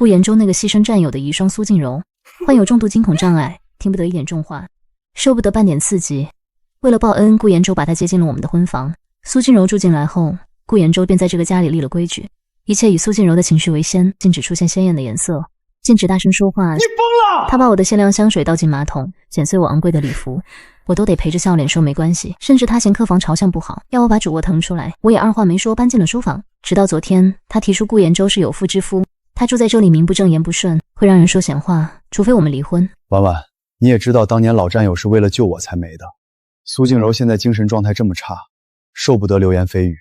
顾延州那个牺牲战友的遗孀苏静柔，患有重度惊恐障碍，听不得一点重话，受不得半点刺激。为了报恩，顾延州把她接进了我们的婚房。苏静柔住进来后，顾延州便在这个家里立了规矩，一切以苏静柔的情绪为先，禁止出现鲜艳的颜色，禁止大声说话。你疯了！他把我的限量香水倒进马桶，剪碎我昂贵的礼服，我都得陪着笑脸说没关系。甚至他嫌客房朝向不好，要我把主卧腾出来，我也二话没说搬进了书房。直到昨天，他提出顾延州是有妇之夫，他住在这里名不正言不顺，会让人说闲话，除非我们离婚。婉婉，你也知道当年老战友是为了救我才没的。苏静柔现在精神状态这么差，受不得流言蜚语，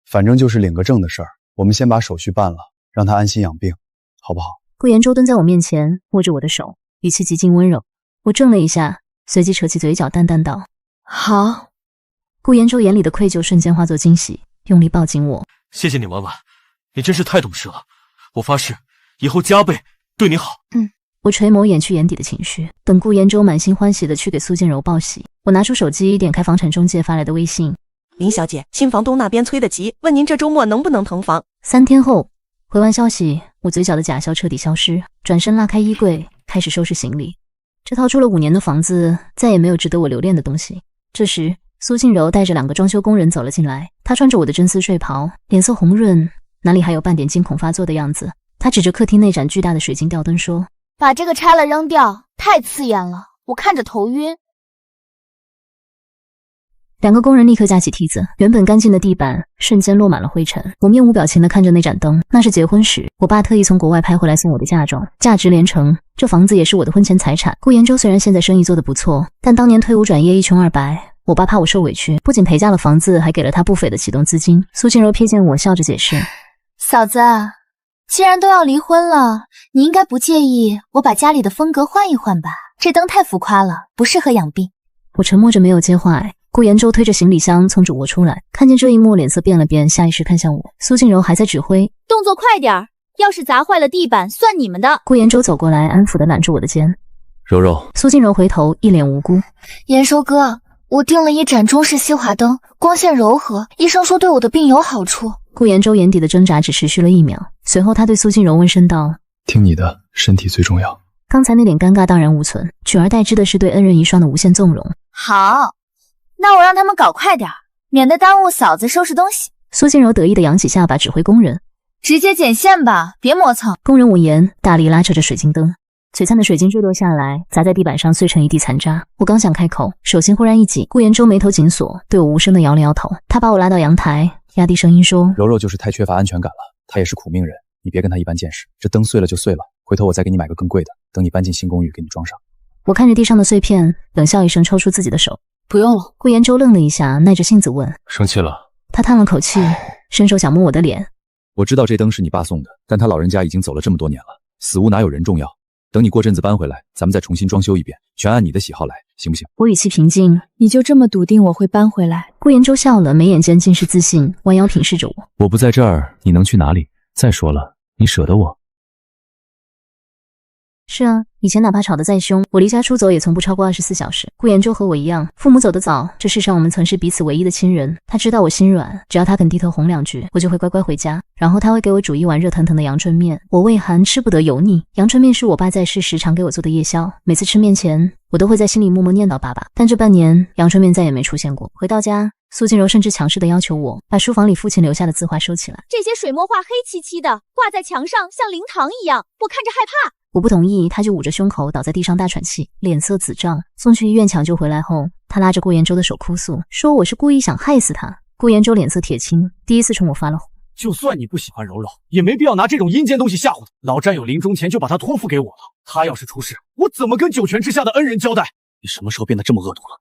反正就是领个证的事儿，我们先把手续办了，让她安心养病，好不好？顾延州蹲在我面前，握着我的手，语气极尽温柔。我怔了一下，随即扯起嘴角，淡淡道：好。顾延州眼里的愧疚瞬间化作惊喜，用力抱紧我。谢谢你，婉婉，你真是太懂事了。我发誓，以后加倍对你好。我垂眸掩去眼底的情绪，等顾延州满心欢喜地去给苏静柔报喜。我拿出手机，点开房产中介发来的微信：林小姐，新房东那边催得急，问您这周末能不能腾房。3天后回完消息，我嘴角的假笑彻底消失，转身拉开衣柜，开始收拾行李。这套住了5年的房子，再也没有值得我留恋的东西。这时，苏静柔带着2个装修工人走了进来，她穿着我的真丝睡袍，脸色红润，哪里还有半点惊恐发作的样子。她指着客厅那盏巨大的水晶吊灯说：把这个拆了扔掉，太刺眼了，我看着头晕。2个工人立刻架起梯子，原本干净的地板瞬间落满了灰尘。我面无表情地看着那盏灯，那是结婚时我爸特意从国外拍回来送我的嫁妆，价值连城。这房子也是我的婚前财产。顾延州虽然现在生意做得不错，但当年退伍转业一穷二白，我爸怕我受委屈，不仅陪嫁了房子，还给了他不菲的启动资金。苏静柔瞥见我，笑着解释：嫂子，既然都要离婚了，你应该不介意我把家里的风格换一换吧？这灯太浮夸了，不适合养病。我沉默着没有接话。顾延州推着行李箱从主卧出来，看见这一幕，脸色变了变，下意识看向我。苏静柔还在指挥：动作快点儿，要是砸坏了地板，算你们的。顾延州走过来，安抚地揽住我的肩。柔柔。苏静柔回头，一脸无辜：延收哥，我订了一盏中式西华灯，光线柔和，医生说对我的病有好处。顾延州眼底的挣扎只持续了1秒，随后他对苏静柔温声道：听你的，身体最重要。刚才那脸尴尬荡然无存，取而代之的是对恩人遗孀的无限纵容。好，那我让他们搞快点，免得耽误嫂子收拾东西。苏静柔得意地扬起下巴，指挥工人：直接剪线吧，别磨蹭。工人闻言，大力拉扯着水晶灯，璀璨的水晶坠落下来，砸在地板上，碎成一地残渣。我刚想开口，手心忽然一紧，顾延州眉头紧锁，对我无声地摇了摇头。他把我拉到阳台，压低声音说：柔柔就是太缺乏安全感了，她也是苦命人，你别跟她一般见识。这灯碎了就碎了，回头我再给你买个更贵的，等你搬进新公寓给你装上。我看着地上的碎片，冷笑一声，抽出自己的手：不用了。顾延州愣了一下，耐着性子问：生气了？他叹了口气，伸手想摸我的脸。我知道这灯是你爸送的，但他老人家已经走了这么多年了，死物哪有人重要？等你过阵子搬回来，咱们再重新装修一遍，全按你的喜好来，行不行？我语气平静：你就这么笃定我会搬回来？顾延州笑了，眉眼间尽是自信，弯腰平视着我：我不在这儿，你能去哪里？再说了，你舍得我？是啊，以前哪怕吵得再凶，我离家出走也从不超过24小时。顾延州和我一样，父母走得早，这世上我们曾是彼此唯一的亲人。他知道我心软，只要他肯低头哄2句，我就会乖乖回家。然后他会给我煮一碗热腾腾的阳春面，我胃寒吃不得油腻。阳春面是我爸在世时常给我做的夜宵，每次吃面前，我都会在心里默默念叨爸爸。但这半年，阳春面再也没出现过。回到家，苏静柔甚至强势地要求我把书房里父亲留下的字画收起来。这些水墨画黑漆漆的，挂在墙上像灵堂一样，我看着害怕。我不同意，他就捂着胸口倒在地上大喘气，脸色紫胀。送去医院抢救回来后，他拉着顾延州的手哭诉，说我是故意想害死他。顾延州脸色铁青，第一次冲我发了火：就算你不喜欢柔柔，也没必要拿这种阴间东西吓唬他。老战友临终前就把他托付给我了，他要是出事，我怎么跟九泉之下的恩人交代？你什么时候变得这么恶毒了？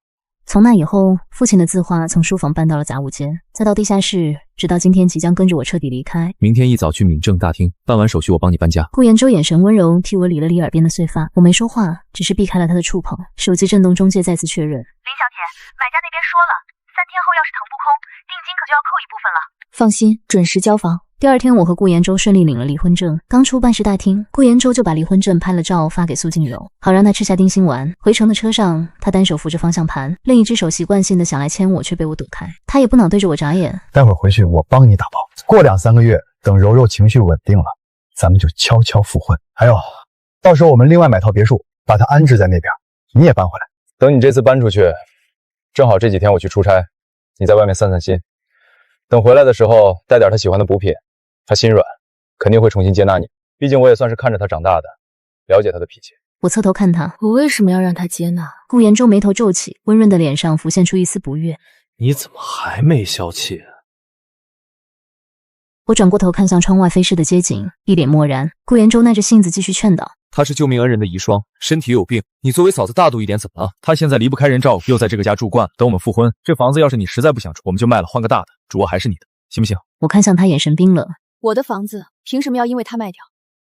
从那以后，父亲的字画从书房搬到了杂物间，再到地下室，直到今天即将跟着我彻底离开。明天一早去闽政大厅办完手续，我帮你搬家。顾延州眼神温柔，替我理了理耳边的碎发。我没说话，只是避开了他的触碰。手机震动，中介再次确认：林小姐，买家那边说了，3天后要是腾不空，定金可就要扣一部分了。放心，准时交房。第2天，我和顾延州顺利领了离婚证。刚出办事大厅，顾延州就把离婚证拍了照发给苏静柔，好让她吃下定心丸。回程的车上，他单手扶着方向盘，另一只手习惯性的想来牵我，却被我躲开。他也不恼对着我眨眼：待会儿回去我帮你打包。过2、3个月，等柔柔情绪稳定了，咱们就悄悄复婚。还有，到时候我们另外买套别墅，把她安置在那边，你也搬回来。等你这次搬出去，正好这几天我去出差，你在外面散散心。等回来的时候带点她喜欢的补品，她心软，肯定会重新接纳你。毕竟我也算是看着她长大的，了解她的脾气。我侧头看他，我为什么要让他接纳？顾延州眉头皱起，温润的脸上浮现出一丝不悦。你怎么还没消气？我转过头看向窗外飞逝的街景，一脸漠然。顾延州耐着性子继续劝导。她是救命恩人的遗孀，身体有病，你作为嫂子大度一点怎么了？她现在离不开人照顾，又在这个家住惯了。等我们复婚，这房子要是你实在不想住，我们就卖了，换个大的，主卧还是你的，行不行？我看向他，眼神冰冷。我的房子凭什么要因为他卖掉？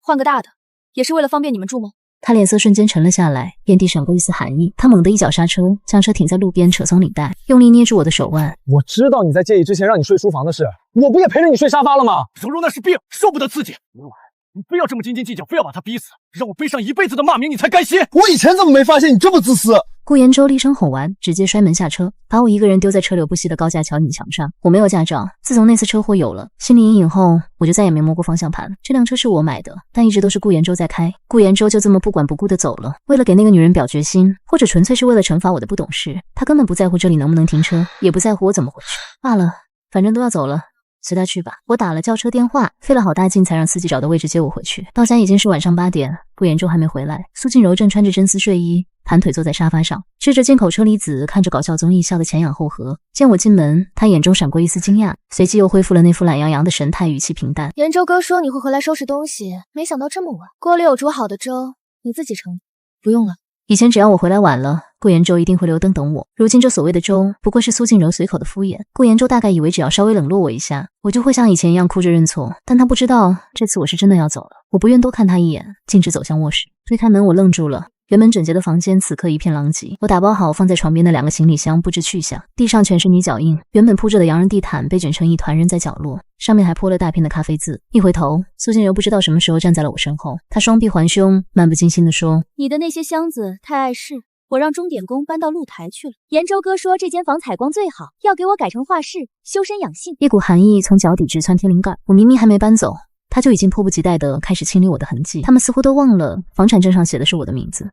换个大的，也是为了方便你们住吗？他脸色瞬间沉了下来，眼底闪过一丝寒意。他猛地一脚刹车，将车停在路边，扯松领带，用力捏住我的手腕。我知道你在介意之前让你睡书房的事，我不也陪着你睡沙发了吗？柔柔那是病，受不得刺激。明晚你非要这么斤斤计较，非要把他逼死，让我背上一辈子的骂名，你才甘心。我以前怎么没发现你这么自私？顾延州厉声吼完，直接摔门下车，把我一个人丢在车流不息的高架桥顶墙上。我没有驾照，自从那次车祸有了心理阴影后，我就再也没摸过方向盘。这辆车是我买的，但一直都是顾延州在开。顾延州就这么不管不顾的走了。为了给那个女人表决心，或者纯粹是为了惩罚我的不懂事，他根本不在乎这里能不能停车，也不在乎我怎么回去。罢了，反正都要走了，随他去吧。我打了叫车电话，费了好大劲才让司机找到位置接我回去。到家已经是晚上8点，顾延州还没回来。苏静柔正穿着真丝睡衣，盘腿坐在沙发上，吃着进口车厘子，看着搞笑综艺，笑得前仰后合。见我进门，他眼中闪过一丝惊讶，随即又恢复了那副懒洋洋的神态，语气平淡。延州哥说你会回来收拾东西，没想到这么晚。锅里有煮好的粥，你自己盛。不用了。以前只要我回来晚了，顾延州一定会留灯等我。如今这所谓的粥，不过是苏静柔随口的敷衍。顾延州大概以为只要稍微冷落我一下，我就会像以前一样哭着认错，但他不知道这次我是真的要走了。我不愿多看他一眼，径直走向卧室。推开门，我愣住了。原本整洁的房间此刻一片狼藉，我打包好放在床边的2个行李箱不知去向，地上全是泥脚印，原本铺着的洋人地毯被卷成一团扔在角落，上面还泼了大片的咖啡渍。一回头，苏静柔不知道什么时候站在了我身后，她双臂环胸，漫不经心地说：你的那些箱子太碍事，我让钟点工搬到露台去了。延州哥说这间房采光最好，要给我改成画室，修身养性。一股寒意从脚底直窜天灵盖，我明明还没搬走，他就已经迫不及待地开始清理我的痕迹。他们似乎都忘了房产证上写的是我的名字。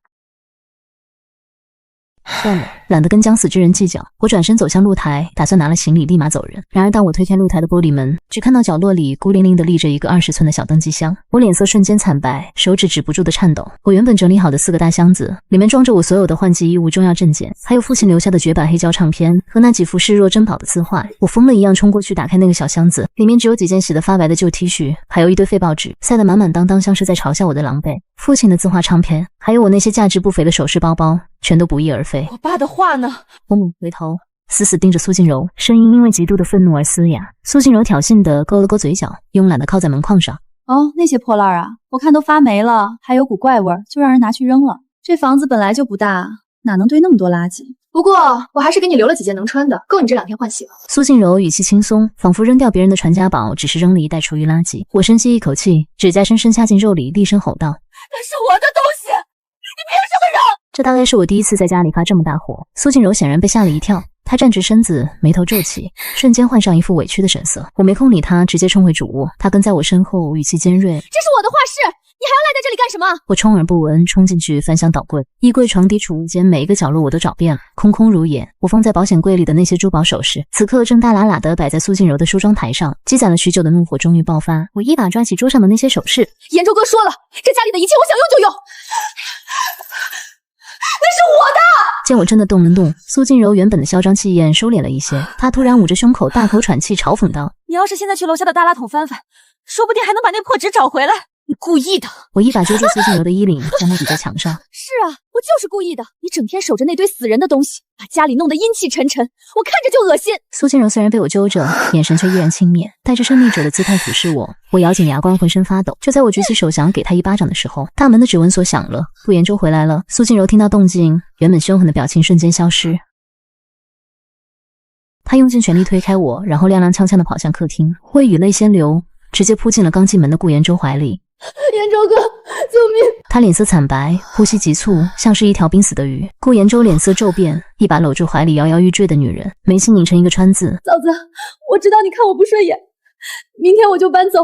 算了，懒得跟将死之人计较。我转身走向露台，打算拿了行李立马走人。然而当我推开露台的玻璃门，只看到角落里孤零零地立着一个20寸的小登机箱。我脸色瞬间惨白，手指止不住的颤抖。我原本整理好的4个大箱子，里面装着我所有的换季衣物、重要证件，还有父亲留下的绝版黑胶唱片和那几幅视若珍宝的字画。我疯了一样冲过去打开那个小箱子，里面只有几件洗得发白的旧 T 恤，还有一堆废报纸，塞得满满当当，像是在嘲笑我的狼狈。父亲的字画唱片，还有我那些价值不菲的首饰包包，全都不翼而飞。我爸的话呢？我猛回头，死死盯着苏静柔，声音因为极度的愤怒而嘶哑。苏静柔挑衅地勾了勾嘴角，慵懒地靠在门框上。哦，那些破烂啊，我看都发霉了，还有股怪味，就让人拿去扔了。这房子本来就不大，哪能堆那么多垃圾？不过我还是给你留了几件能穿的，够你这2天换洗了。苏静柔语气轻松，仿佛扔掉别人的传家宝只是扔了一袋厨余垃圾。我深吸一口气，指甲深深掐进肉里，厉声吼道：那是我的东西，你凭什么扔？这大概是我第一次在家里发这么大火。苏静柔显然被吓了一跳，她站直身子，眉头皱起，瞬间换上一副委屈的神色。我没空理她，直接冲回主卧。她跟在我身后，语气尖锐：这是我的画室，你还要赖在这里干什么？我充耳不闻，冲进去翻箱倒柜，衣柜、床底、储物间每一个角落我都找遍了，空空如也。我放在保险柜里的那些珠宝首饰，此刻正大喇喇地摆在苏静柔的梳妆台上。积攒了许久的怒火终于爆发，我一把抓起桌上的那些首饰。延州哥说了，这家里的一切我想用就用，那是我的。见我真的动了怒，苏静柔原本的嚣张气焰收敛了一些，她突然捂着胸口大口喘气，嘲讽道：你要是现在去楼下的大拉桶翻翻，说不定还能把那破纸找回来。你故意的！我一把揪住苏静柔的衣领，将她抵在墙上。是啊，我就是故意的。你整天守着那堆死人的东西，把家里弄得阴气沉沉，我看着就恶心。苏静柔虽然被我揪着，眼神却依然轻蔑，带着胜利者的姿态俯视我。我咬紧牙关，浑身发抖。就在我举起手想给她一巴掌的时候，大门的指纹锁响了。顾延州回来了。苏静柔听到动静，原本凶狠的表情瞬间消失。她用尽全力推开我，然后踉踉跄跄地跑向客厅，会语泪先流，直接扑进了刚进门的顾延州怀里。延州哥，救命！他脸色惨白，呼吸急促，像是一条濒死的鱼。顾延州脸色骤变，一把搂住怀里摇摇欲坠的女人，眉心拧成一个川字。嫂子，我知道你看我不顺眼，明天我就搬走，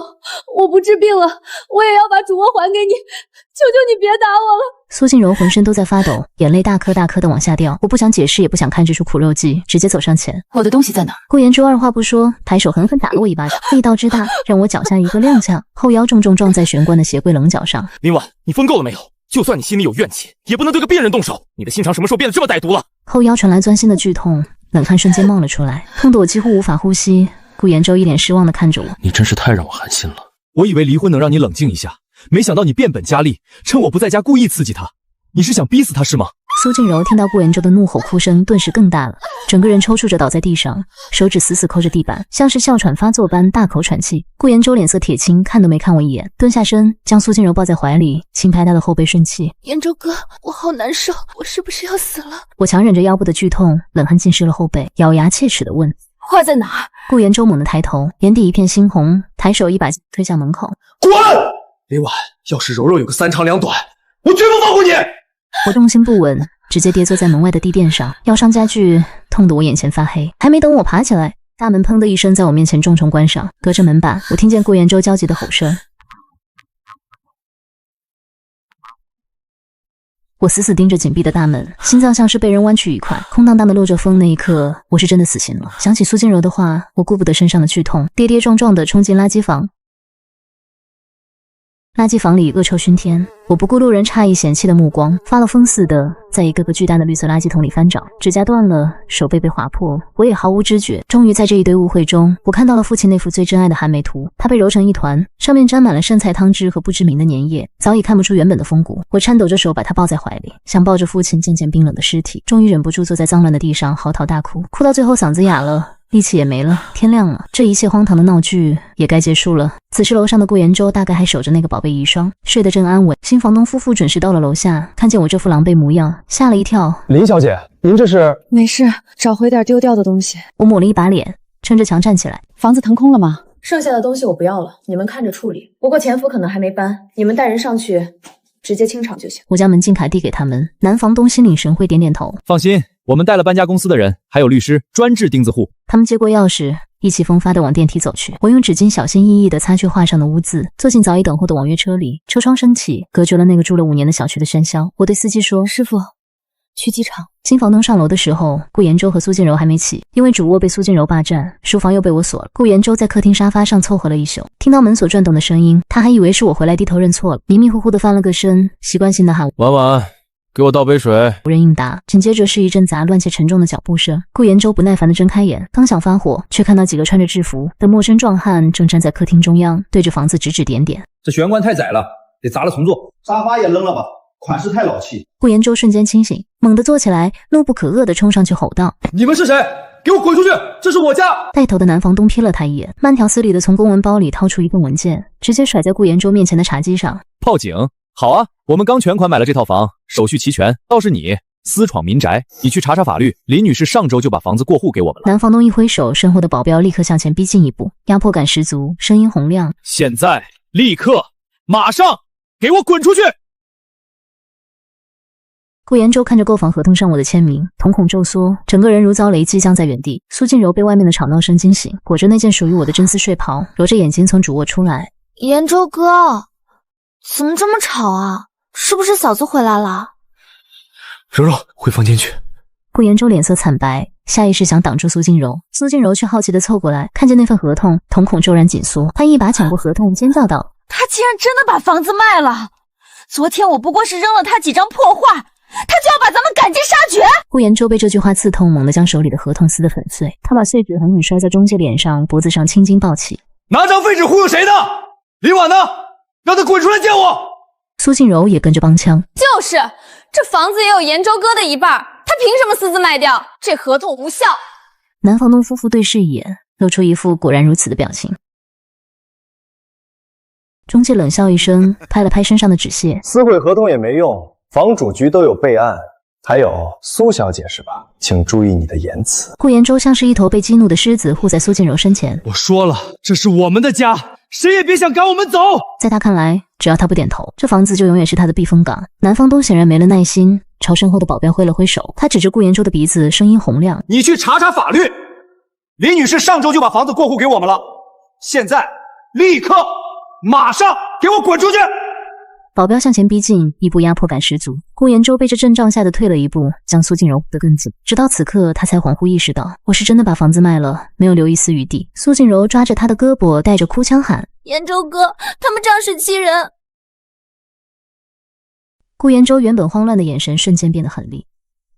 我不治病了，我也要把主卧还给你，求求你别打我了。苏静柔浑身都在发抖，眼泪大颗大颗的往下掉。我不想解释，也不想看这出苦肉计，直接走上前。我的东西在哪？顾言舟二话不说，抬手狠狠打了我一巴掌，力道之大，让我脚下一个踉跄，后腰重重撞在玄关的鞋柜棱角上。林婉，你疯够了没有？就算你心里有怨气，也不能对个病人动手。你的心肠什么时候变得这么歹毒了？后腰传来钻心的剧痛，冷汗瞬间冒了出来，痛得我几乎无法呼吸。顾言舟一脸失望地看着我，你真是太让我寒心了。我以为离婚能让你冷静一下，没想到你变本加厉，趁我不在家故意刺激他。你是想逼死他是吗？苏静柔听到顾言舟的怒吼哭声，顿时更大了，整个人抽搐着倒在地上，手指死死抠着地板，像是哮喘发作般大口喘气。顾言舟脸色铁青，看都没看我一眼，蹲下身将苏静柔抱在怀里，轻拍她的后背顺气。言舟哥，我好难受，我是不是要死了？我强忍着腰部的剧痛，冷汗浸湿了后背，咬牙切齿地问：花在哪儿？顾言舟猛地抬头，眼底一片猩红，抬手一把推向门口。滚！林婉，要是柔柔有个三长两短，我绝不放过你！我重心不稳，直接跌坐在门外的地垫上，腰上加剧，痛得我眼前发黑。还没等我爬起来，大门砰的一声在我面前重重关上，隔着门板，我听见顾言舟焦急的吼声。我死死盯着紧闭的大门，心脏像是被人剜去一块，空荡荡的漏着风。那一刻，我是真的死心了。想起苏静柔的话，我顾不得身上的剧痛，跌跌撞撞地冲进垃圾房。垃圾房里恶臭熏天，我不顾路人诧异嫌弃的目光，发了疯似的在一个个巨大的绿色垃圾桶里翻找，指甲断了，手背被划破，我也毫无知觉。终于在这一堆误会中，我看到了父亲那幅最珍爱的寒梅图，它被揉成一团，上面沾满了剩菜汤汁和不知名的粘液，早已看不出原本的风骨。我颤抖着手把它抱在怀里，想抱着父亲渐渐冰冷的尸体，终于忍不住坐在脏乱的地上嚎啕大哭，哭到最后嗓子哑了，力气也没了，天亮了，这一切荒唐的闹剧也该结束了。此时楼上的顾言舟大概还守着那个宝贝遗孀，睡得正安稳。新房东夫妇准时到了楼下，看见我这副狼狈模样，吓了一跳。林小姐，您这是？没事，找回点丢掉的东西。我抹了一把脸，撑着墙站起来。房子腾空了吗？剩下的东西我不要了，你们看着处理。不过前夫可能还没搬，你们带人上去直接清场就行。我将门禁卡递给他们，男房东心领神会，点点头。放心，我们带了搬家公司的人，还有律师，专治钉子户。他们接过钥匙，意气风发地往电梯走去。我用纸巾小心翼翼地擦去画上的污渍，坐进早已等候的网约车里。车窗升起，隔绝了那个住了5年的小区的喧嚣。我对司机说：“师傅，去机场。”新房东上楼的时候，顾言舟和苏静柔还没起，因为主卧被苏静柔霸占，书房又被我锁了。顾言舟在客厅沙发上凑合了一宿，听到门锁转动的声音，他还以为是我回来低头认错了，迷迷糊糊地翻了个身，习惯性地喊：“婉婉，给我倒杯水。”无人应答，紧接着是一阵杂乱且沉重的脚步声。顾言舟不耐烦地睁开眼，刚想发火，却看到几个穿着制服的陌生壮汉正站在客厅中央，对着房子指指点点。这玄关太窄了，得砸了重做。沙发也扔了吧，款式太老气。顾言舟瞬间清醒，猛地坐起来，怒不可遏地冲上去吼道：“你们是谁？给我滚出去！这是我家！”带头的男房东瞥了他一眼，慢条斯理地从公文包里掏出一份文件，直接甩在顾言舟面前的茶几上。报警？好啊，我们刚全款买了这套房，手续齐全。倒是你私闯民宅，你去查查法律。林女士上周就把房子过户给我们了。男房东一挥手，身后的保镖立刻向前逼近一步，压迫感十足，声音洪亮：“现在，立刻，马上，给我滚出去！”顾言舟看着购房合同上我的签名，瞳孔骤缩，整个人如遭雷击，僵在原地。苏静柔被外面的吵闹声惊醒，裹着那件属于我的真丝睡袍，揉着眼睛从主卧出来。言舟哥，怎么这么吵啊？是不是嫂子回来了？柔柔，回房间去。顾言舟脸色惨白，下意识想挡住苏静柔，苏静柔却好奇地凑过来，看见那份合同，瞳孔骤然紧缩，她一把抢过合同，尖叫道：“他竟然真的把房子卖了！昨天我不过是扔了他几张破画，他就要把咱们赶尽杀绝！”顾言舟被这句话刺痛，猛地将手里的合同撕得粉碎，他把碎纸狠狠摔在中介脸上，脖子上青筋暴起。拿张废纸忽悠谁呢？林婉呢？让他滚出来见我！苏静柔也跟着帮腔：“就是，这房子也有言舟哥的一半，他凭什么私自卖掉？这合同无效。”男房东夫妇对视一眼，露出一副果然如此的表情。中介冷笑一声，拍了拍身上的纸屑：“撕毁合同也没用，房主局都有备案。还有苏小姐是吧？请注意你的言辞。”顾言舟像是一头被激怒的狮子，护在苏静柔身前：“我说了，这是我们的家，谁也别想赶我们走。”在他看来，只要他不点头，这房子就永远是他的避风港。男房东显然没了耐心，朝身后的保镖挥了挥手，他指着顾言舟的鼻子，声音洪亮：“你去查查法律。林女士上周就把房子过户给我们了，现在，立刻，马上给我滚出去！保镖向前逼近，一步压迫感十足。顾延舟被这阵仗吓得退了一步，将苏静柔护得更紧。直到此刻，他才恍惚意识到，我是真的把房子卖了，没有留一丝余地。苏静柔抓着他的胳膊，带着哭腔喊：“延舟哥，他们仗势欺人！”顾延舟原本慌乱的眼神瞬间变得狠厉，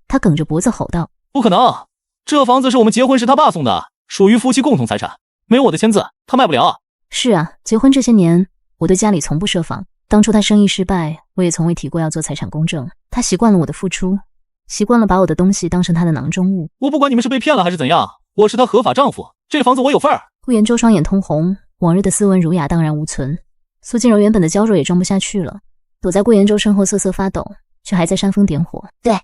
他梗着脖子吼道：“不可能！这房子是我们结婚时他爸送的，属于夫妻共同财产，没有我的签字，他卖不了。”是啊，结婚这些年，我对家里从不设防。当初他生意失败，我也从未提过要做财产公证。他习惯了我的付出，习惯了把我的东西当成他的囊中物。我不管你们是被骗了还是怎样，我是他合法丈夫，这房子我有份儿。顾延舟双眼通红，往日的斯文儒雅荡然无存。苏静柔原本的娇弱也装不下去了，躲在顾延舟身后瑟瑟发抖，却还在煽风点火。对，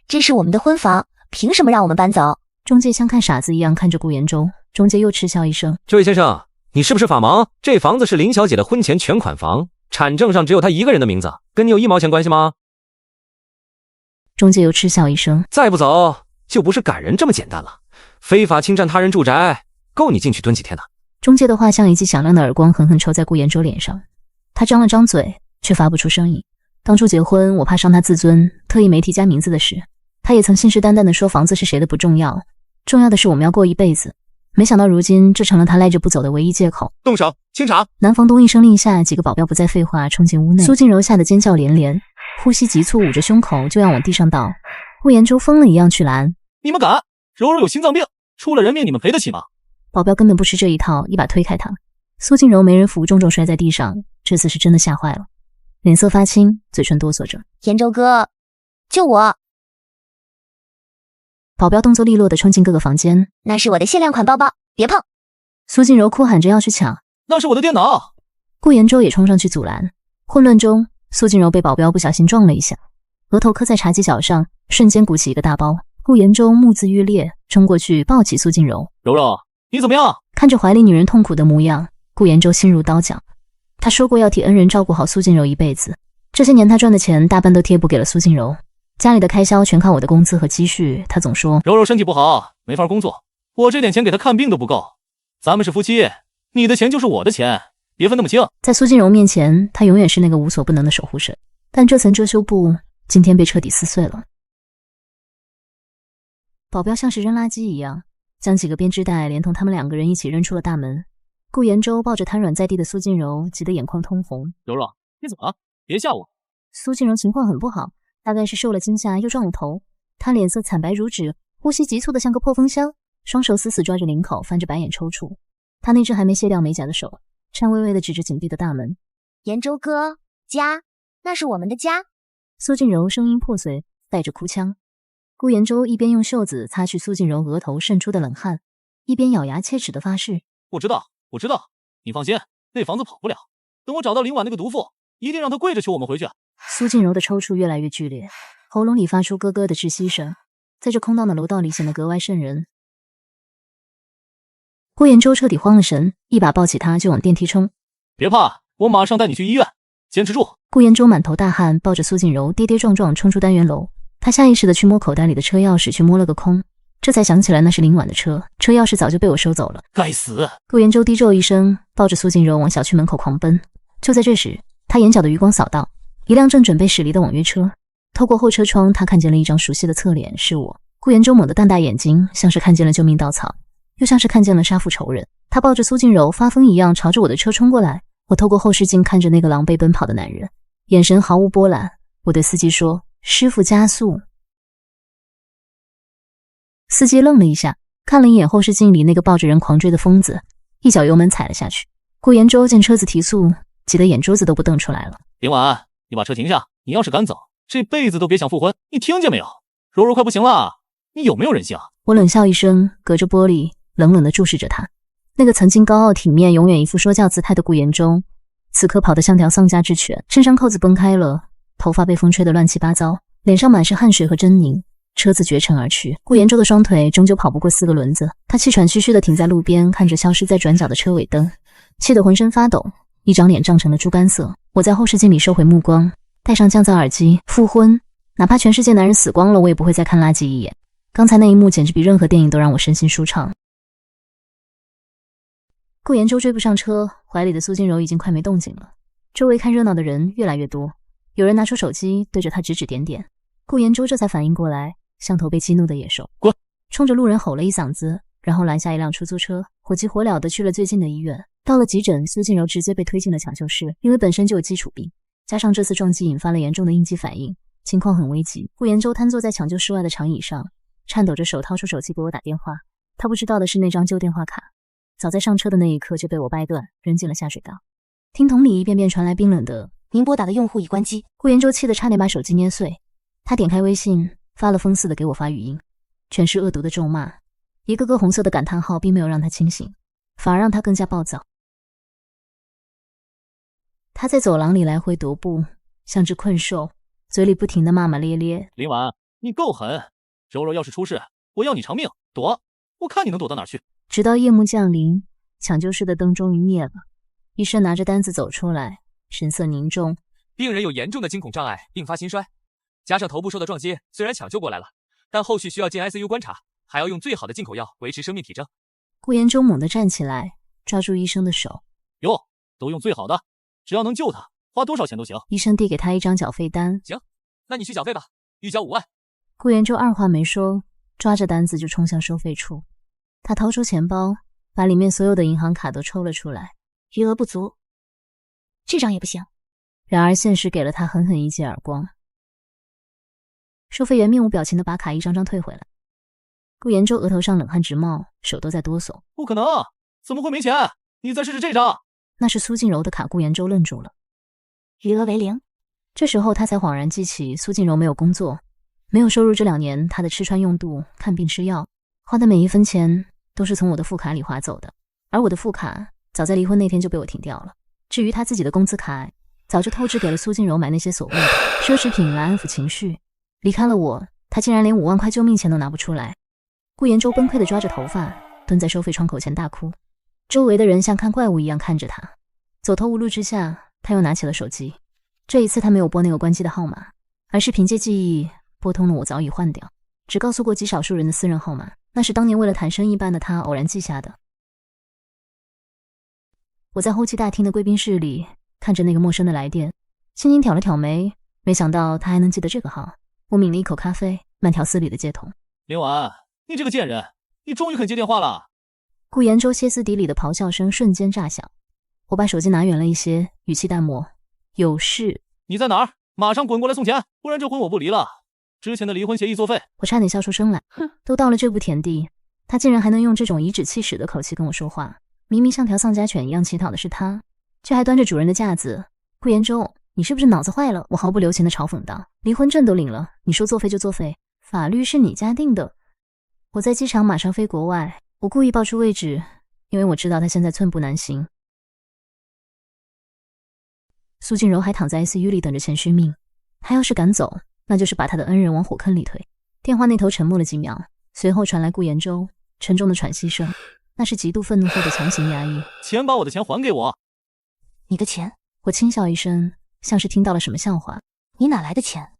这是我们的婚房，凭什么让我们搬走？中介像看傻子一样看着顾延舟，中介又嗤笑一声：“这位先生，你是不是法盲？这房子是林小姐的婚前全款房。产证上只有他一个人的名字，跟你有1毛钱关系吗？”中介又嗤笑一声：“再不走，就不是赶人这么简单了。非法侵占他人住宅，够你进去蹲几天的。”中介的话像一记响亮的耳光，狠狠抽在顾延舟脸上。他张了张嘴，却发不出声音。当初结婚，我怕伤他自尊，特意没提家名字的事。他也曾信誓旦旦地说房子是谁的不重要，重要的是我们要过一辈子。没想到如今，这成了他赖着不走的唯一借口。动手，清查！男房东一声令下，几个保镖不再废话，冲进屋内。苏静柔吓得尖叫连连，呼吸急促，捂着胸口就要往地上倒。顾延舟疯了一样去拦：“你们敢！柔柔有心脏病，出了人命你们赔得起吗？”保镖根本不吃这一套，一把推开他。苏静柔没人扶，重重摔在地上，这次是真的吓坏了，脸色发青，嘴唇哆嗦着：“延舟哥，救我！”保镖动作利落地冲进各个房间。“那是我的限量款包包，别碰！”苏静柔哭喊着要去抢。“那是我的电脑！”顾延舟也冲上去阻拦。混乱中，苏静柔被保镖不小心撞了一下，额头磕在茶几角上，瞬间鼓起一个大包。顾延舟目眦欲裂，冲过去抱起苏静柔：“柔柔，你怎么样？”看着怀里女人痛苦的模样，顾延舟心如刀绞。他说过要替恩人照顾好苏静柔一辈子，这些年他赚的钱大半都贴补给了苏静柔。家里的开销全靠我的工资和积蓄，他总说柔柔身体不好，没法工作，我这点钱给她看病都不够。咱们是夫妻，你的钱就是我的钱，别分那么清。在苏静柔面前，他永远是那个无所不能的守护神，但这层遮羞布今天被彻底撕碎了。保镖像是扔垃圾一样，将几个编织袋连同他们2个人一起扔出了大门。顾延舟抱着瘫软在地的苏静柔，急得眼眶通红。柔柔，你怎么了？别吓我！苏静柔情况很不好，大概是受了惊吓又撞了头，她脸色惨白如纸，呼吸急促的像个破风箱，双手死死抓着领口，翻着白眼抽搐。她那只还没卸掉美甲的手，颤巍巍地指着紧闭的大门。延舟哥，家，那是我们的家。苏静柔声音破碎，带着哭腔。顾延舟一边用袖子擦去苏静柔额头渗出的冷汗，一边咬牙切齿地发誓：“我知道，你放心，那房子跑不了。等我找到林婉那个毒妇，一定让她跪着求我们回去。”苏静柔的抽搐越来越剧烈，喉咙里发出咯咯的窒息声，在这空荡的楼道里显得格外瘆人。顾延舟彻底慌了神，一把抱起他就往电梯冲。“别怕，我马上带你去医院，坚持住！”顾延舟满头大汗，抱着苏静柔跌跌撞撞冲出单元楼。他下意识地去摸口袋里的车钥匙，却摸了个空，这才想起来那是林婉的车，车钥匙早就被我收走了。该死！顾延舟低咒一声，抱着苏静柔往小区门口狂奔。就在这时，他眼角的余光扫到一辆正准备驶离的网约车，透过后车窗，他看见了一张熟悉的侧脸，是我。顾延舟猛地瞪大眼睛，像是看见了救命稻草，又像是看见了杀父仇人。他抱着苏静柔发疯一样朝着我的车冲过来。我透过后视镜看着那个狼狈奔跑的男人，眼神毫无波澜。我对司机说：“师傅加速。”司机愣了一下，看了一眼后视镜里那个抱着人狂追的疯子，一脚油门踩了下去。顾延舟见车子提速，急得眼珠子都不瞪出来了。“林婉，你把车停下，你要是敢走，这辈子都别想复婚，你听见没有？柔柔快不行了，你有没有人性啊？”我冷笑一声，隔着玻璃冷冷地注视着他。那个曾经高傲体面，永远一副说教姿态的顾延舟，此刻跑得像条丧家之犬，身上扣子崩开了，头发被风吹得乱七八糟，脸上满是汗水和狰狞。车子绝尘而去，顾延舟的双腿终究跑不过4个轮子，他气喘吁吁地停在路边，看着消失在转角的车尾灯，气得浑身发抖，一张脸涨成了猪肝色。我在后视镜里收回目光，戴上降噪耳机。复婚，哪怕全世界男人死光了，我也不会再看垃圾一眼。刚才那一幕简直比任何电影都让我身心舒畅。顾延州追不上车，怀里的苏金柔已经快没动静了。周围看热闹的人越来越多，有人拿出手机对着他指指点点。顾延州这才反应过来，像头被激怒的野兽，滚！冲着路人吼了一嗓子，然后拦下一辆出租车，火急火燎地去了最近的医院。到了急诊，苏静柔直接被推进了抢救室，因为本身就有基础病，加上这次撞击引发了严重的应激反应，情况很危急。顾延州瘫坐在抢救室外的长椅上，颤抖着手掏出手机给我打电话。他不知道的是那张旧电话卡，早在上车的那一刻就被我掰断，扔进了下水道。听筒里一遍遍传来冰冷的“您拨打的用户已关机”。顾延州气得差点把手机捏碎。他点开微信，发了疯似的给我发语音，全是恶毒的咒骂，一个个红色的感叹号并没有让他清醒，反而让他更加暴躁。他在走廊里来回踱步，像只困兽，嘴里不停地骂骂咧咧。林婉，你够狠！柔柔要是出事，我要你偿命！躲！我看你能躲到哪儿去！直到夜幕降临，抢救室的灯终于灭了，医生拿着单子走出来，神色凝重。病人有严重的惊恐障碍，并发心衰，加上头部受到撞击，虽然抢救过来了，但后续需要进 ICU 观察，还要用最好的进口药维持生命体征。顾延州猛地站起来，抓住医生的手。哟，都用最好的，只要能救他，花多少钱都行。医生递给他一张缴费单。行，那你去缴费吧，预缴5万。顾延州二话没说，抓着单子就冲向收费处。他掏出钱包，把里面所有的银行卡都抽了出来。余额不足，这张也不行。然而现实给了他狠狠一记耳光。收费员面无表情地把卡一张张退回来。顾延州额头上冷汗直冒，手都在哆嗦。不可能，怎么会没钱？你再试试这张。那是苏静柔的卡。顾延州愣住了，余额为0。这时候他才恍然记起苏静柔没有工作，没有收入，这2年他的吃穿用度、看病吃药花的每一分钱都是从我的副卡里划走的，而我的副卡早在离婚那天就被我停掉了。至于他自己的工资卡，早就透支给了苏静柔买那些所谓的奢侈品来安抚情绪。离开了我，他竟然连5万块救命钱都拿不出来。顾延州崩溃地抓着头发，蹲在收费窗口前大哭。周围的人像看怪物一样看着他。走投无路之下，他又拿起了手机。这一次他没有拨那个关机的号码，而是凭借记忆拨通了我早已换掉，只告诉过极少数人的私人号码，那是当年为了谈生意般的他偶然记下的。我在候机大厅的贵宾室里看着那个陌生的来电，轻轻挑了挑眉，没想到他还能记得这个号。我抿了一口咖啡，慢条斯理的接通。林婉，你这个贱人，你终于肯接电话了。顾延州歇斯底里的咆哮声瞬间炸响，我把手机拿远了一些，语气淡漠。有事？你在哪儿？马上滚过来送钱，不然这婚我不离了。之前的离婚协议作废。我差点笑出声来。都到了这步田地，他竟然还能用这种颐指气使的口气跟我说话。明明像条丧家犬一样乞讨的是他，却还端着主人的架子。顾延州，你是不是脑子坏了？我毫不留情地嘲讽道。离婚证都领了，你说作废就作废，法律是你家定的。我在机场马上飞国外，我故意报出位置，因为我知道他现在寸步难行。苏静柔还躺在 ICU 里等着钱续命，他要是敢走，那就是把他的恩人往火坑里推。电话那头沉默了几秒，随后传来顾延州沉重的喘息声，那是极度愤怒后的强行压抑。钱，把我的钱还给我！你的钱？我轻笑一声，像是听到了什么笑话。你哪来的钱？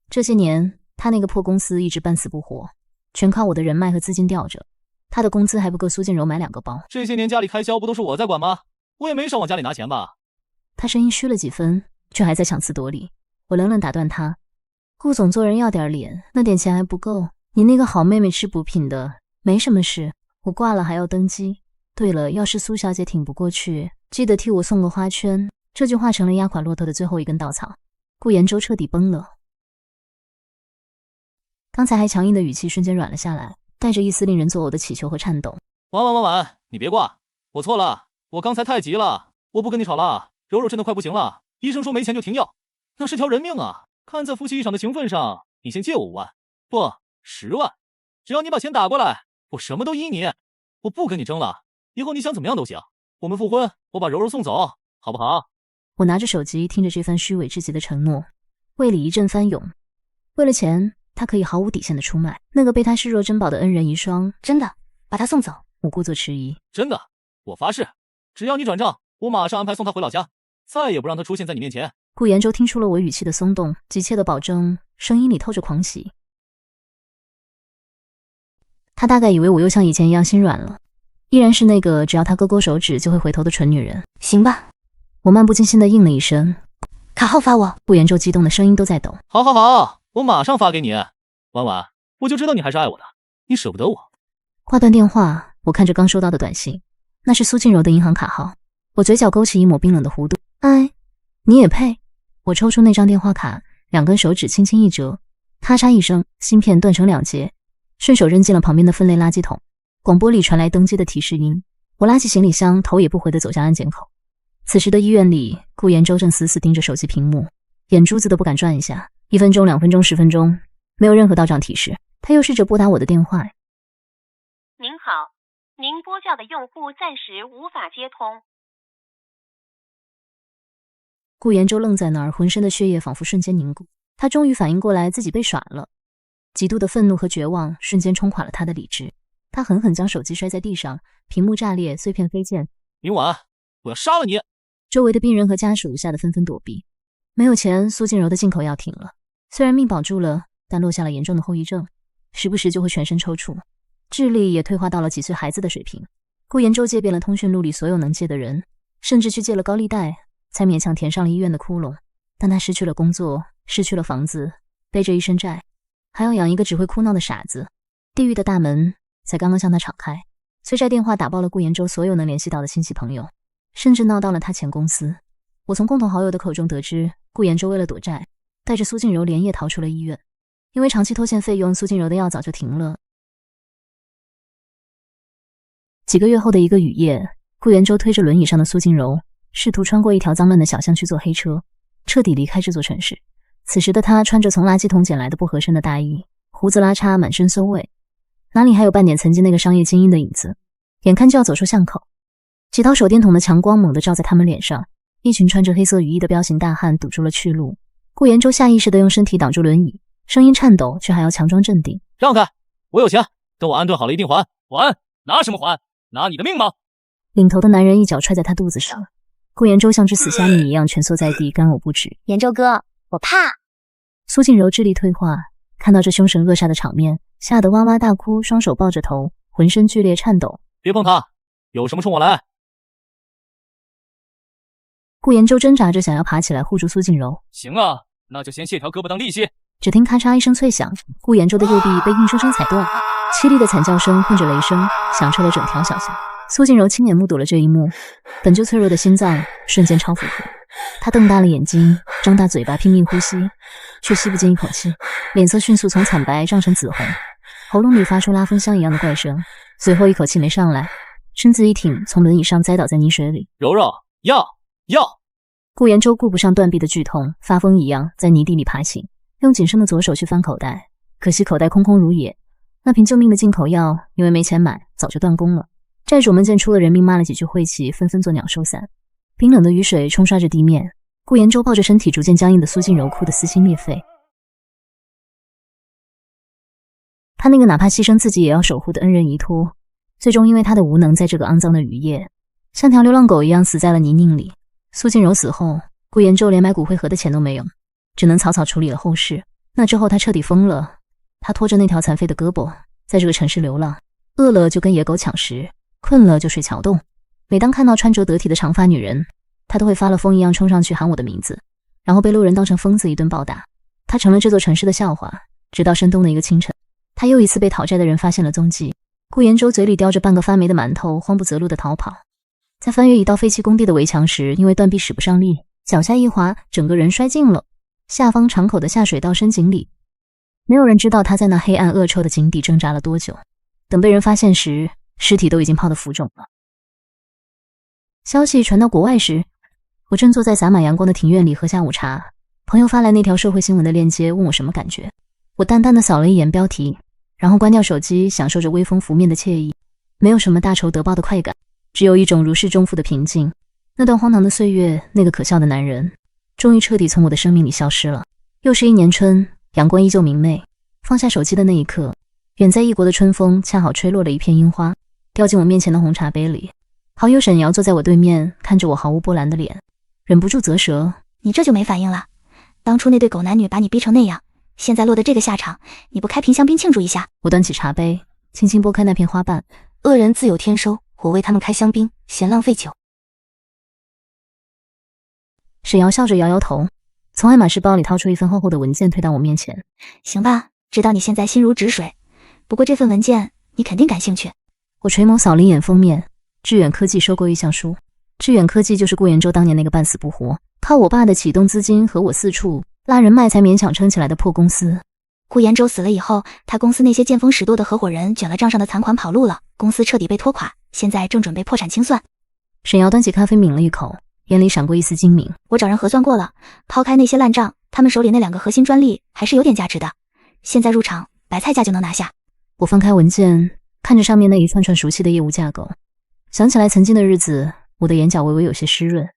这些年，他那个破公司一直半死不活，全靠我的人脉和资金吊着。他的工资还不够苏静柔买2个包。这些年家里开销不都是我在管吗？我也没少往家里拿钱吧。他声音虚了几分，却还在强词夺理。我冷冷打断他：顾总做人要点脸，那点钱还不够。你那个好妹妹吃补品的，没什么事。我挂了还要登机。对了，要是苏小姐挺不过去，记得替我送个花圈。这句话成了压垮骆驼的最后一根稻草。顾延州彻底崩了。刚才还强硬的语气瞬间软了下来，带着一丝令人作呕的乞求和颤抖。婉，你别挂，我错了，我刚才太急了，我不跟你吵了。柔柔真的快不行了，医生说没钱就停药，那是条人命啊！看在夫妻一场的情分上，你先借我5万，不10万，只要你把钱打过来，我什么都依你。我不跟你争了，以后你想怎么样都行。我们复婚，我把柔柔送走，好不好？我拿着手机听着这番虚伪至极的承诺，胃里一阵翻涌。为了钱，他可以毫无底线的出卖那个被他视若珍宝的恩人遗孀。真的，把他送走？我故作迟疑。真的，我发誓，只要你转账，我马上安排送他回老家，再也不让他出现在你面前。顾延州听出了我语气的松动，急切的保证，声音里透着狂喜。他大概以为我又像以前一样心软了，依然是那个只要他勾勾手指就会回头的蠢女人。行吧。我漫不经心地应了一声。卡号发我。顾延舟激动的声音都在抖。好好好，我马上发给你。婉婉，我就知道你还是爱我的，你舍不得我。挂断电话，我看着刚收到的短信，那是苏静柔的银行卡号。我嘴角勾起一抹冰冷的弧度。哎，你也配？我抽出那张电话卡，2根手指轻轻一折，咔嚓一声，芯片断成2截，顺手扔进了旁边的分类垃圾桶。广播里传来登机的提示音，我拉起行李箱，头也不回地走向安检口。此时的医院里，顾延舟正死死盯着手机屏幕，眼珠子都不敢转一下。1分钟、2分钟、10分钟，没有任何到账提示。他又试着拨打我的电话。您好，您拨叫的用户暂时无法接通。顾延舟愣在那儿，浑身的血液仿佛瞬间凝固。他终于反应过来自己被耍了，极度的愤怒和绝望瞬间冲垮了他的理智。他狠狠将手机摔在地上，屏幕炸裂，碎片飞溅。明晚，我要杀了你！周围的病人和家属吓得纷纷躲避。没有钱，苏静柔的进口药停了，虽然命保住了，但落下了严重的后遗症，时不时就会全身抽搐，智力也退化到了几岁孩子的水平。顾延舟借遍了通讯录里所有能借的人，甚至去借了高利贷，才勉强填上了医院的窟窿。但他失去了工作，失去了房子，背着一身债，还要养一个只会哭闹的傻子。地狱的大门才刚刚向他敞开。催债电话打爆了顾延舟所有能联系到的亲戚朋友，甚至闹到了他前公司。我从共同好友的口中得知，顾延舟为了躲债，带着苏静柔连夜逃出了医院。因为长期拖欠费用，苏静柔的药早就停了。几个月后的一个雨夜，顾延舟推着轮椅上的苏静柔，试图穿过一条脏乱的小巷去坐黑车，彻底离开这座城市。此时的他穿着从垃圾桶捡来的不合身的大衣，胡子拉碴，满身馊味，哪里还有半点曾经那个商业精英的影子。眼看就要走出巷口，几套手电筒的强光猛地照在他们脸上，一群穿着黑色雨衣的彪形大汉堵住了去路。顾延舟下意识地用身体挡住轮椅，声音颤抖，却还要强装镇定。让开，我有钱，等我安顿好了一定还。还？拿什么还？拿你的命吗？领头的男人一脚踹在他肚子上，顾延舟像只死虾米一样蜷缩在地，干呕不止。延舟哥，我怕。苏静柔智力退化，看到这凶神恶煞的场面，吓得哇哇大哭，双手抱着头，浑身剧烈颤抖。别碰他，有什么冲我来。顾延舟挣扎着想要爬起来护住苏静柔。行啊，那就先卸条胳膊当利息。只听咔嚓一声脆响，顾延舟的右臂被硬生生踩断，凄厉的惨叫声混着雷声响彻了整条小巷。苏静柔亲眼目睹了这一幕，本就脆弱的心脏瞬间超负荷。她瞪大了眼睛，张大嘴巴拼命呼吸，却吸不进一口气，脸色迅速从惨白涨成紫红，喉咙里发出拉风箱一样的怪声，随后一口气没上来，身子一挺，从轮椅上栽倒在泥水里。柔柔，要！顾延舟顾不上断臂的剧痛，发疯一样在泥地里爬行，用仅剩的左手去翻口袋，可惜口袋空空如也。那瓶救命的进口药因为没钱买，早就断供了。债主们见出了人命，骂了几句晦气，纷纷作鸟兽散。冰冷的雨水冲刷着地面，顾延舟抱着身体逐渐僵硬的苏静柔，哭得撕心裂肺。他那个哪怕牺牲自己也要守护的恩人遗托，最终因为他的无能，在这个肮脏的雨夜，像条流浪狗一样死在了泥泞里。苏静柔死后，顾延舟连买骨灰盒的钱都没有，只能草草处理了后事。那之后他彻底疯了，他拖着那条残废的胳膊，在这个城市流浪，饿了就跟野狗抢食，困了就睡桥洞。每当看到穿着得体的长发女人，他都会发了疯一样冲上去喊我的名字，然后被路人当成疯子一顿暴打。他成了这座城市的笑话，直到深冬的一个清晨，他又一次被讨债的人发现了踪迹。顾延舟嘴里叼着半个发霉的馒头，慌不择路地逃跑。在翻越一道废弃工地的围墙时，因为断臂使不上力，脚下一滑，整个人摔进了下方敞口的下水道深井里。没有人知道他在那黑暗恶臭的井底挣扎了多久，等被人发现时，尸体都已经泡得浮肿了。消息传到国外时，我正坐在洒满阳光的庭院里喝下午茶，朋友发来那条社会新闻的链接，问我什么感觉。我淡淡的扫了一眼标题，然后关掉手机，享受着微风拂面的惬意。没有什么大仇得报的快感，只有一种如释重负的平静。那段荒唐的岁月，那个可笑的男人，终于彻底从我的生命里消失了。又是一年春，阳光依旧明媚。放下手机的那一刻，远在异国的春风恰好吹落了一片樱花，掉进我面前的红茶杯里。好友沈瑶坐在我对面，看着我毫无波澜的脸，忍不住啧舌：“你这就没反应了？当初那对狗男女把你逼成那样，现在落得这个下场，你不开瓶香槟庆祝一下？”我端起茶杯，轻轻拨开那片花瓣。恶人自有天收，我为他们开香槟，嫌浪费酒。沈瑶笑着摇摇头，从爱马仕包里掏出一份厚厚的文件推到我面前。行吧，知道你现在心如止水，不过这份文件你肯定感兴趣。我垂眸扫了一眼封面，致远科技收购意向书。致远科技就是顾延洲当年那个半死不活，靠我爸的启动资金和我四处拉人脉才勉强撑起来的破公司。顾延洲死了以后，他公司那些见风使舵的合伙人卷了账上的残款跑路了，公司彻底被拖垮，现在正准备破产清算。沈瑶端起咖啡抿了一口，眼里闪过一丝精明。我找人核算过了，抛开那些烂账，他们手里那2个核心专利还是有点价值的，现在入场白菜价就能拿下。我翻开文件，看着上面那一串串熟悉的业务架构，想起来曾经的日子，我的眼角微微有些湿润。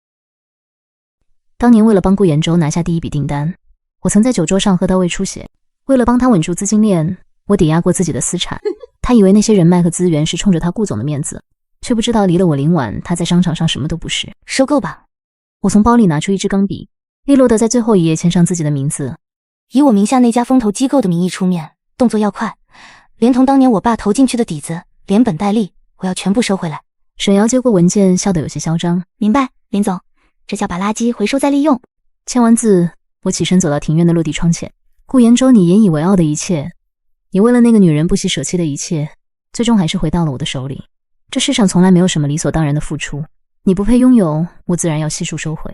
当年为了帮顾延洲拿下第一笔订单，我曾在酒桌上喝到胃出血。为了帮他稳住资金链，我抵押过自己的私产。他以为那些人脉和资源是冲着他顾总的面子，却不知道离了我临晚，他在商场上什么都不是。收购吧。我从包里拿出一支钢笔，利落的在最后一页签上自己的名字，以我名下那家风投机构的名义出面，动作要快，连同当年我爸投进去的底子，连本带利，我要全部收回来。沈瑶接过文件，笑得有些嚣张。明白，林总，这叫把垃圾回收再利用。签完字，我起身走到庭院的落地窗前。顾延洲，你引以为傲的一切，你为了那个女人不惜舍弃的一切，最终还是回到了我的手里。这世上从来没有什么理所当然的付出，你不配拥有，我自然要悉数收回。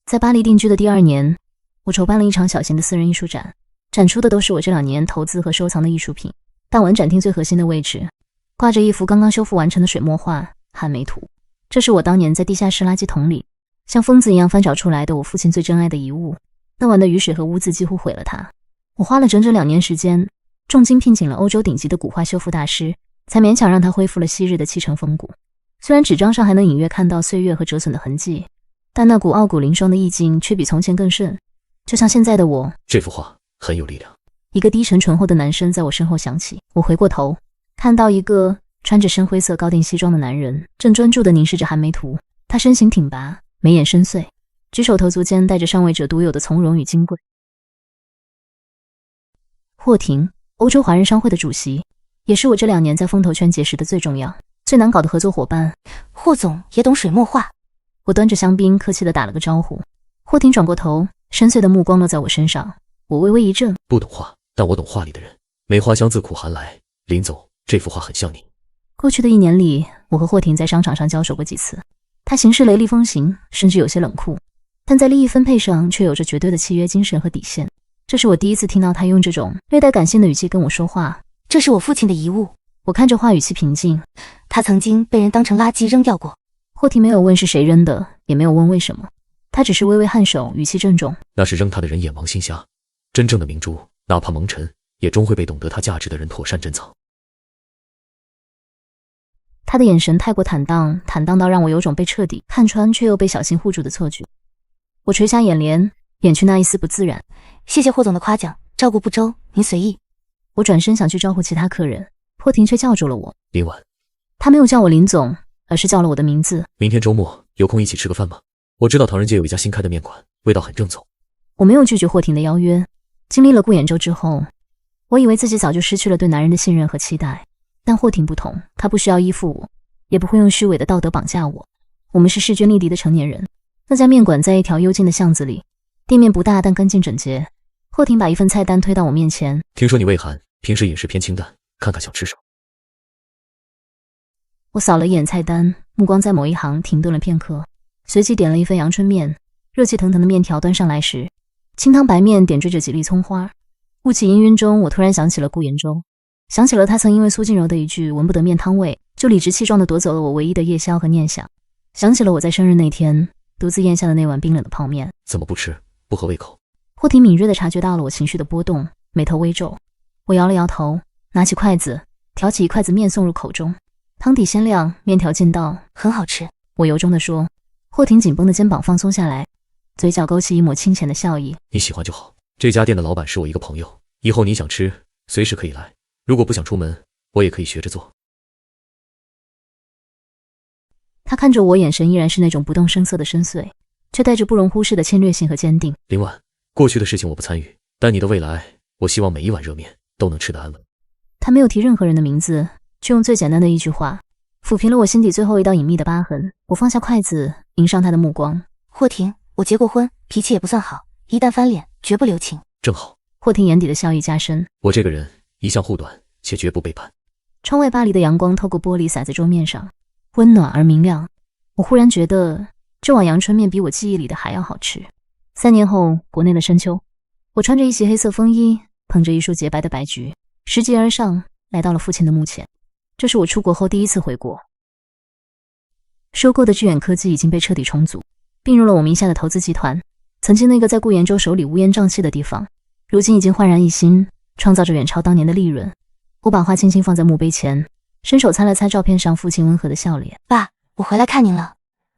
在巴黎定居的第2年，我筹办了一场小型的私人艺术展，展出的都是我这2年投资和收藏的艺术品。当晚展厅最核心的位置，挂着一幅刚刚修复完成的水墨画《汉梅图》，这是我当年在地下室垃圾桶里像疯子一样翻找出来的我父亲最珍爱的遗物。那晚的雨水和污渍几乎毁了它。我花了整整2年时间，重金聘请了欧洲顶级的古画修复大师，才勉强让它恢复了昔日的7成风骨。虽然纸张上还能隐约看到岁月和折损的痕迹，但那股傲骨凌霜的意境却比从前更甚。就像现在的我，这幅画很有力量。一个低沉醇厚的男声在我身后响起。我回过头，看到一个穿着深灰色高定西装的男人正专注地凝视着《寒梅图》。他身形挺拔，眉眼深邃，举手投足间带着上位者独有的从容与金贵。霍廷，欧洲华人商会的主席，也是我这2年在风投圈结识的最重要、最难搞的合作伙伴。霍总也懂水墨画。我端着香槟客气地打了个招呼。霍廷转过头，深邃的目光落在我身上。我微微一怔，不懂画，但我懂画里的人。梅花香自苦寒来，林总，这幅画很像你。过去的1年里，我和霍廷在商场上交手过几次。他行事雷厉风行，甚至有些冷酷，但在利益分配上却有着绝对的契约精神和底线。这是我第一次听到他用这种略带感性的语气跟我说话。这是我父亲的遗物。我看着画，语气平静。他曾经被人当成垃圾扔掉过。霍廷没有问是谁扔的，也没有问为什么，他只是微微颔首，语气郑重。那是扔他的人眼盲心瞎，真正的明珠，哪怕蒙尘，也终会被懂得它价值的人妥善珍藏。他的眼神太过坦荡，坦荡到让我有种被彻底看穿却又被小心护住的错觉。我垂下眼帘，掩去那一丝不自然。谢谢霍总的夸奖，照顾不周，您随意。我转身想去招呼其他客人，霍廷却叫住了我。林婉。他没有叫我林总，而是叫了我的名字。明天周末有空一起吃个饭吗？我知道唐人街有一家新开的面馆，味道很正宗。我没有拒绝霍廷的邀约。经历了顾衍周之后，我以为自己早就失去了对男人的信任和期待。但霍廷不同，他不需要依附我，也不会用虚伪的道德绑架我。我们是势均力敌的成年人。那家面馆在一条幽静的巷子里，店面不大，但干净整洁。霍廷把一份菜单推到我面前。听说你胃寒，平时饮食偏清淡，看看想吃什么。我扫了一眼菜单，目光在某一行停顿了片刻，随即点了一份阳春面。热气腾腾的面条端上来时，清汤白面点缀着几粒葱花。雾气氤氲中，我突然想起了顾延周，想起了他曾因为苏静柔的一句闻不得面汤味，就理直气壮地夺走了我唯一的夜宵和念想。想起了我在生日那天独自咽下的那碗冰冷的泡面。怎么不吃？不合胃口？霍廷敏锐地察觉到了我情绪的波动，眉头微皱。我摇了摇头，拿起筷子，挑起一筷子面送入口中。汤底鲜亮，面条劲道，很好吃。我由衷地说。霍廷紧绷的肩膀放松下来，嘴角勾起一抹清浅的笑意。你喜欢就好。这家店的老板是我一个朋友，以后你想吃，随时可以来。如果不想出门，我也可以学着做。他看着我，眼神依然是那种不动声色的深邃，却带着不容忽视的侵略性和坚定。林婉，过去的事情我不参与，但你的未来，我希望每一碗热面都能吃得安稳。他没有提任何人的名字，就用最简单的一句话，抚平了我心底最后一道隐秘的疤痕。我放下筷子，迎上他的目光。霍婷，我结过婚，脾气也不算好，一旦翻脸，绝不留情。正好。霍婷眼底的笑意加深。我这个人一向护短，且绝不背叛。窗外巴黎的阳光透过玻璃洒在桌面上，温暖而明亮。我忽然觉得这碗阳春面比我记忆里的还要好吃。3年后，国内的深秋，我穿着一袭黑色风衣，捧着一束洁白的白菊，拾级而上，来到了父亲的墓前。这是我出国后第一次回国。收购的致远科技已经被彻底重组，并入了我名下的投资集团。曾经那个在顾延州手里乌烟瘴气的地方，如今已经焕然一新，创造着远超当年的利润。我把花轻轻放在墓碑前，伸手擦了擦照片上父亲温和的笑脸。爸，我回来看您了。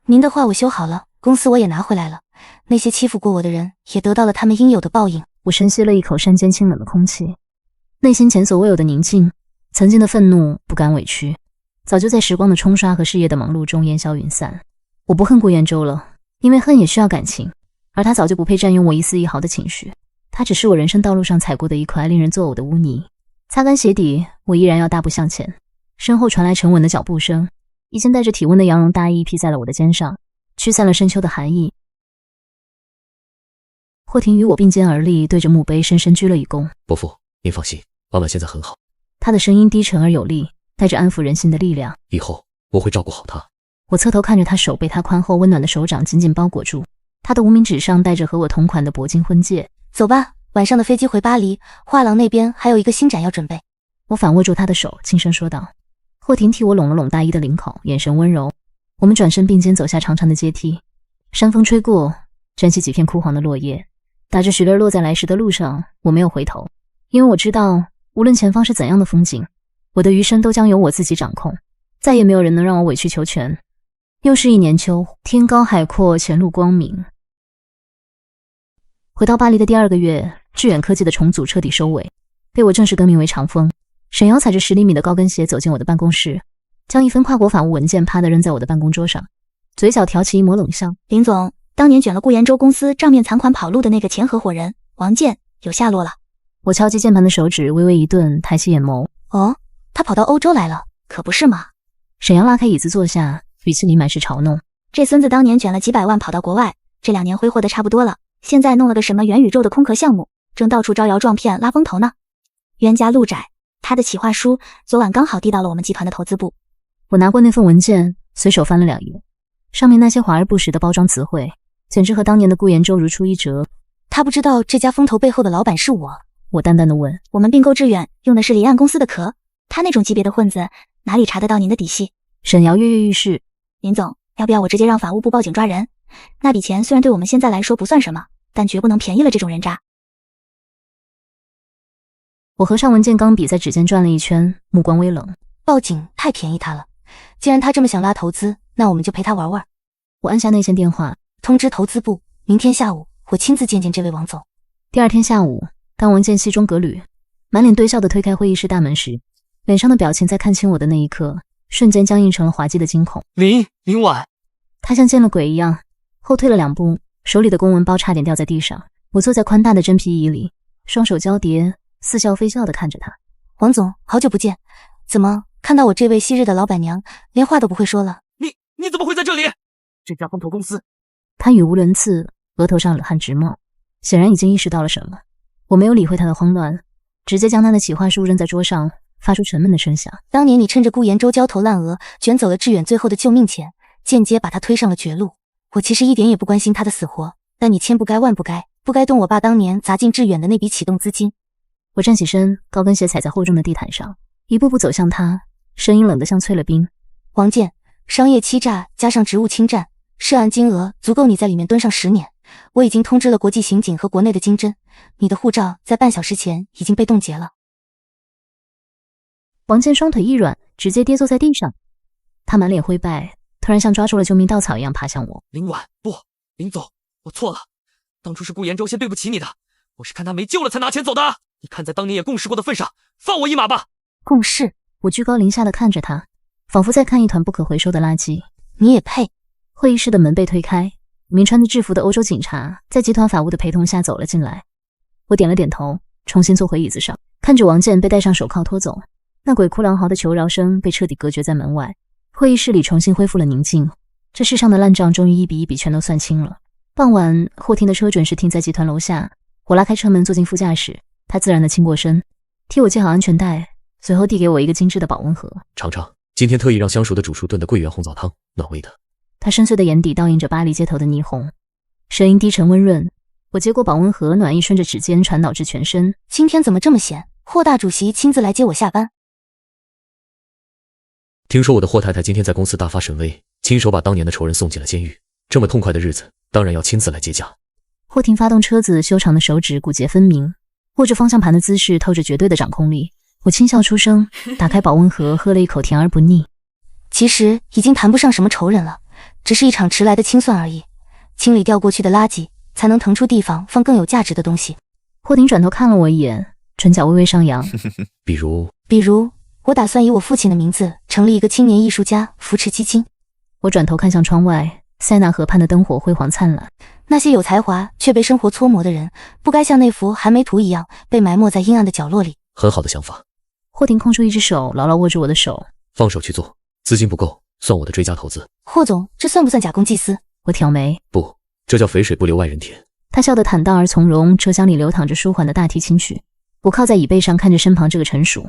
您的画我修好了，公司我也拿回来了，那些欺负过我的人也得到了他们应有的报应。我深吸了一口山间清冷的空气，内心前所未有的宁静。曾经的愤怒、不甘、委屈，早就在时光的冲刷和事业的忙碌中烟消云散。我不恨顾延州了，因为恨也需要感情，而他早就不配占用我一丝一毫的情绪。他只是我人生道路上踩过的一块令人作呕的污泥。擦干鞋底，我依然要大步向前。身后传来沉稳的脚步声，一件带着体温的羊绒大衣披在了我的肩上，驱散了深秋的寒意。霍婷与我并肩而立，对着墓碑深深鞠了一躬。伯父，您放心，婉婉现在很好。他的声音低沉而有力，带着安抚人心的力量。以后我会照顾好她。我侧头看着他手被他宽厚温暖的手掌紧紧包裹住，他的无名指上戴着和我同款的铂金婚戒。走吧，晚上的飞机回巴黎，画廊那边还有一个新展要准备。我反握住他的手，轻声说道。霍婷替我拢了拢大衣的领口，眼神温柔。我们转身并肩走下长长的阶梯，山风吹过，卷起几片枯黄的落叶，打着雪粒落在来时的路上。我没有回头，因为我知道无论前方是怎样的风景，我的余生都将由我自己掌控，再也没有人能让我委曲求全。又是一年秋，天高海阔，前路光明。回到巴黎的第2个月，致远科技的重组彻底收尾，被我正式更名为长风。沈瑶踩着10厘米的高跟鞋走进我的办公室，将一份跨国法务文件啪地扔在我的办公桌上，嘴角挑起一抹冷笑。林总，当年卷了顾延州公司账面残款跑路的那个前合伙人王健有下落了。我敲击键盘的手指微微一顿，抬起眼眸。哦，他跑到欧洲来了，可不是吗？沈阳拉开椅子坐下，语气里满是嘲弄。这孙子当年卷了几百万跑到国外，这2年挥霍的差不多了，现在弄了个什么元宇宙的空壳项目，正到处招摇撞骗拉风头呢。冤家路窄，他的企划书昨晚刚好递到了我们集团的投资部。我拿过那份文件，随手翻了2页，上面那些华而不实的包装词汇，简直和当年的顾延州如出一辙。他不知道这家风投背后的老板是我。我淡淡的问。我们并购致远用的是离岸公司的壳，他那种级别的混子哪里查得到您的底细？沈瑶跃跃欲试。林总，要不要我直接让法务部报警抓人？那笔钱虽然对我们现在来说不算什么，但绝不能便宜了这种人渣。我合上文件钢笔，在指尖转了一圈，目光微冷。报警太便宜他了，既然他这么想拉投资，那我们就陪他玩玩。我按下内线电话，通知投资部，明天下午我亲自见见这位王总。第2天下午，当王健西装革履，满脸堆笑地推开会议室大门时，脸上的表情在看清我的那一刻，瞬间僵硬成了滑稽的惊恐。林婉，他像见了鬼一样后退了2步，手里的公文包差点掉在地上。我坐在宽大的真皮椅里，双手交叠，似笑非笑地看着他。王总，好久不见，怎么看到我这位昔日的老板娘，连话都不会说了？你怎么会在这里？这家风投公司。他语无伦次，额头上冷汗直冒，显然已经意识到了什么。我没有理会他的慌乱，直接将他的企划书扔在桌上，发出沉闷的声响。当年你趁着顾延州焦头烂额，卷走了致远最后的救命钱，间接把他推上了绝路。我其实一点也不关心他的死活，但你千不该万不该，不该动我爸当年砸进致远的那笔启动资金。我站起身，高跟鞋踩在厚重的地毯上，一步步走向他，声音冷得像淬了冰。王健，商业欺诈加上职务侵占，涉案金额足够你在里面蹲上10年。我已经通知了国际刑警和国内的经侦，你的护照在半小时前已经被冻结了。王健双腿一软，直接跌坐在地上，他满脸灰败，突然像抓住了救命稻草一样爬向我。林婉，不，林总，我错了，当初是顾延州先对不起你的，我是看他没救了才拿钱走的。你看在当年也共事过的份上，放我一马吧。共事？我居高临下的看着他，仿佛在看一团不可回收的垃圾。你也配？会议室的门被推开，一名穿着制服的欧洲警察在集团法务的陪同下走了进来。我点了点头，重新坐回椅子上，看着王健被戴上手铐拖走。那鬼哭狼嚎的求饶声被彻底隔绝在门外，会议室里重新恢复了宁静。这世上的烂账终于一笔一笔全都算清了。傍晚，霍廷的车准时停在集团楼下，我拉开车门坐进副驾驶，他自然地亲过身，替我系好安全带，随后递给我一个精致的保温盒。尝尝，今天特意让香熟的主厨炖的桂圆红枣汤，暖胃的。他深邃的眼底倒映着巴黎街头的霓虹，声音低沉温润。我接过保温盒，暖意顺着指尖传导至全身。今天怎么这么闲？霍大主席亲自来接我下班。听说我的霍太太今天在公司大发神威，亲手把当年的仇人送进了监狱。这么痛快的日子，当然要亲自来接驾。霍廷发动车子，修长的手指骨节分明，握着方向盘的姿势透着绝对的掌控力。我轻笑出声，打开保温盒，喝了一口甜而不腻。其实已经谈不上什么仇人了，只是一场迟来的清算而已。清理掉过去的垃圾，才能腾出地方放更有价值的东西。霍廷转头看了我一眼，唇角微微上扬。比如，我打算以我父亲的名字成立一个青年艺术家扶持基金。我转头看向窗外，塞纳河畔的灯火辉煌灿烂。那些有才华却被生活搓磨的人，不该像那幅寒梅图一样被埋没在阴暗的角落里。很好的想法。霍廷空出一只手，牢牢握住我的手。放手去做，资金不够，算我的追加投资。霍总，这算不算假公济私？我挑眉。不，这叫肥水不流外人田。他笑得坦荡而从容，车厢里流淌着舒缓的大提琴曲。我靠在椅背上，看着身旁这个成熟、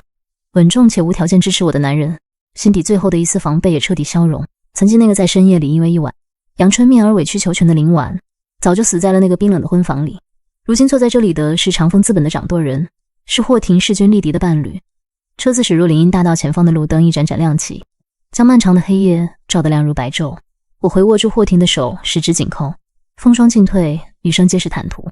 稳重且无条件支持我的男人，心底最后的一丝防备也彻底消融。曾经那个在深夜里因为一碗阳春面而委曲求全的林婉，早就死在了那个冰冷的婚房里。如今坐在这里的是长丰资本的掌舵人，是霍廷势均力敌的伴侣。车子驶入林荫大道前方的路灯一盏盏亮起，将漫长的黑夜照得亮如白昼。我回握住霍廷的手，十指紧扣，风霜尽退，余生皆是坦途。